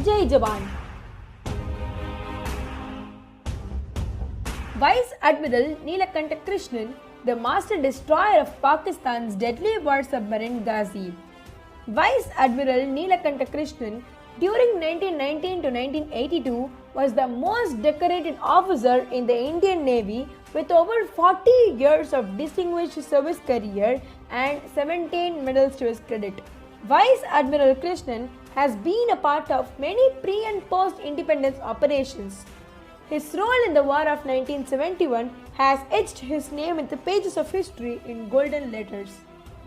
Jai Jawan. Vice Admiral Nilakanta Krishnan, the master destroyer of Pakistan's deadly war submarine Ghazi. Vice Admiral Nilakanta Krishnan, during 1919 to 1982, was the most decorated officer in the Indian Navy with over 40 years of distinguished service career and 17 medals to his credit. Vice Admiral Krishnan has been a part of many pre- and post-independence operations. His role in the War of 1971 has etched his name in the pages of history in golden letters.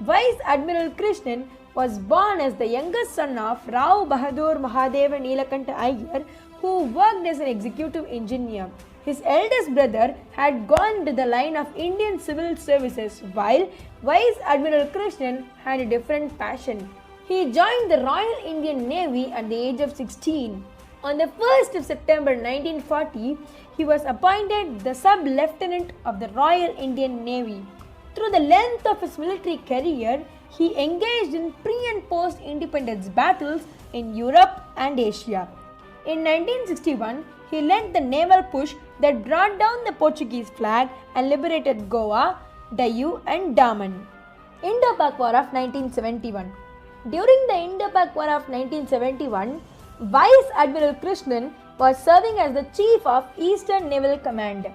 Vice Admiral Krishnan was born as the youngest son of Rao Bahadur Mahadeva Nilakanta Ayyar, who worked as an executive engineer. His eldest brother had gone into the line of Indian civil services, while Vice Admiral Krishnan had a different passion. He joined the Royal Indian Navy at the age of 16. On the 1st of September 1940, he was appointed the Sub-Lieutenant of the Royal Indian Navy. Through the length of his military career, he engaged in pre- and post-independence battles in Europe and Asia. In 1961, he led the naval push that brought down the Portuguese flag and liberated Goa, Dayu and Daman. Indo-PAK War of 1971. During the Indo-PAK War of 1971, Vice Admiral Krishnan was serving as the Chief of Eastern Naval Command.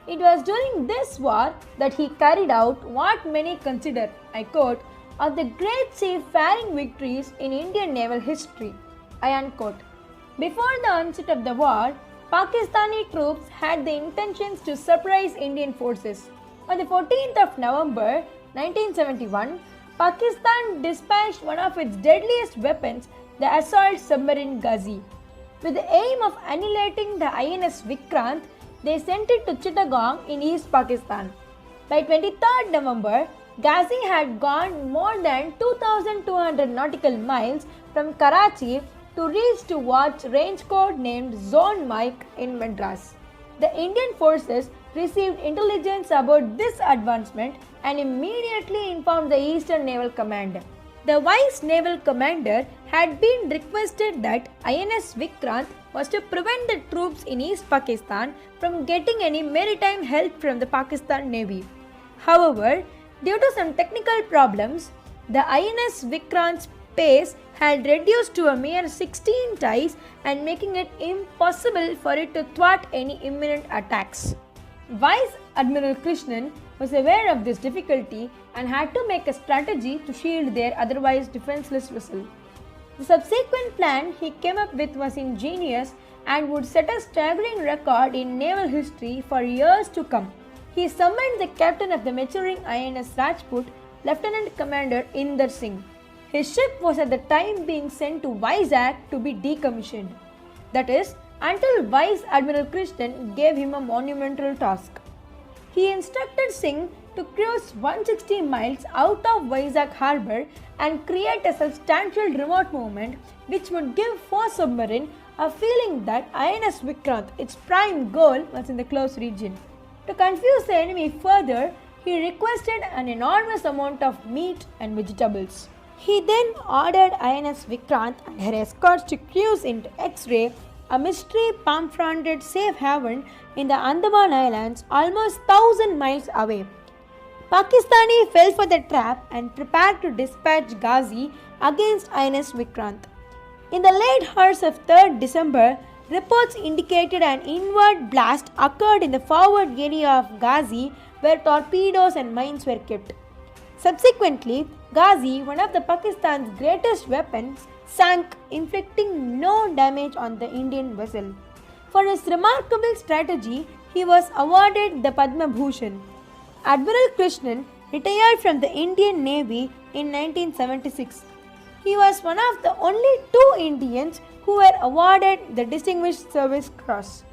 It was during this war that he carried out what many consider, I quote, of the great seafaring victories in Indian naval history, I unquote. Before the onset of the war, Pakistani troops had the intentions to surprise Indian forces. On the 14th of November 1971, Pakistan dispatched one of its deadliest weapons, the assault submarine Ghazi. With the aim of annihilating the INS Vikrant, they sent it to Chittagong in East Pakistan. By 23rd November, Ghazi had gone more than 2,200 nautical miles from Karachi to reach to watch range code named Zone Mike in Madras. The Indian forces received intelligence about this advancement and immediately informed the Eastern Naval Command. The Vice Naval Commander had been requested that INS Vikrant was to prevent the troops in East Pakistan from getting any maritime help from the Pakistan Navy. However, due to some technical problems, the INS Vikrant's pace had reduced to a mere 16 ties and making it impossible for it to thwart any imminent attacks. Vice Admiral Krishnan was aware of this difficulty and had to make a strategy to shield their otherwise defenseless vessel. The subsequent plan he came up with was ingenious and would set a staggering record in naval history for years to come. He summoned the captain of the maturing INS Rajput, Lieutenant Commander Inder Singh. His ship was at the time being sent to Vizag to be decommissioned. That is, until Vice Admiral Krishnan gave him a monumental task. He instructed Singh to cruise 160 miles out of Vizag harbour and create a substantial remote movement which would give foe submarine a feeling that INS Vikrant, its prime goal, was in the close region. To confuse the enemy further, he requested an enormous amount of meat and vegetables. He then ordered INS Vikrant and her escorts to cruise into X-ray, a mystery palm-fronted safe haven in the Andaman Islands almost 1,000 miles away. Pakistani fell for the trap and prepared to dispatch Ghazi against INS Vikrant. In the late hours of 3rd December, reports indicated an inward blast occurred in the forward area of Ghazi where torpedoes and mines were kept. Subsequently, Ghazi, one of the Pakistan's greatest weapons, sank, inflicting no damage on the Indian vessel. For his remarkable strategy, he was awarded the Padma Bhushan. Admiral Krishnan retired from the Indian Navy in 1976. He was one of the only 2 Indians who were awarded the Distinguished Service Cross.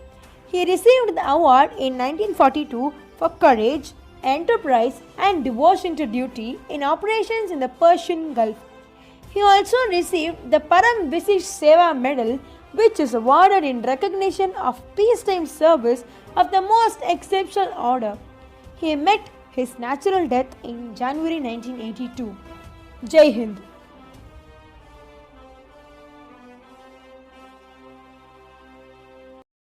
He received the award in 1942 for courage, enterprise and devotion to duty in operations in the Persian Gulf. He also received the Param Visish Seva Medal, which is awarded in recognition of peacetime service of the most exceptional order. He met his natural death in January 1982. Jai Hind.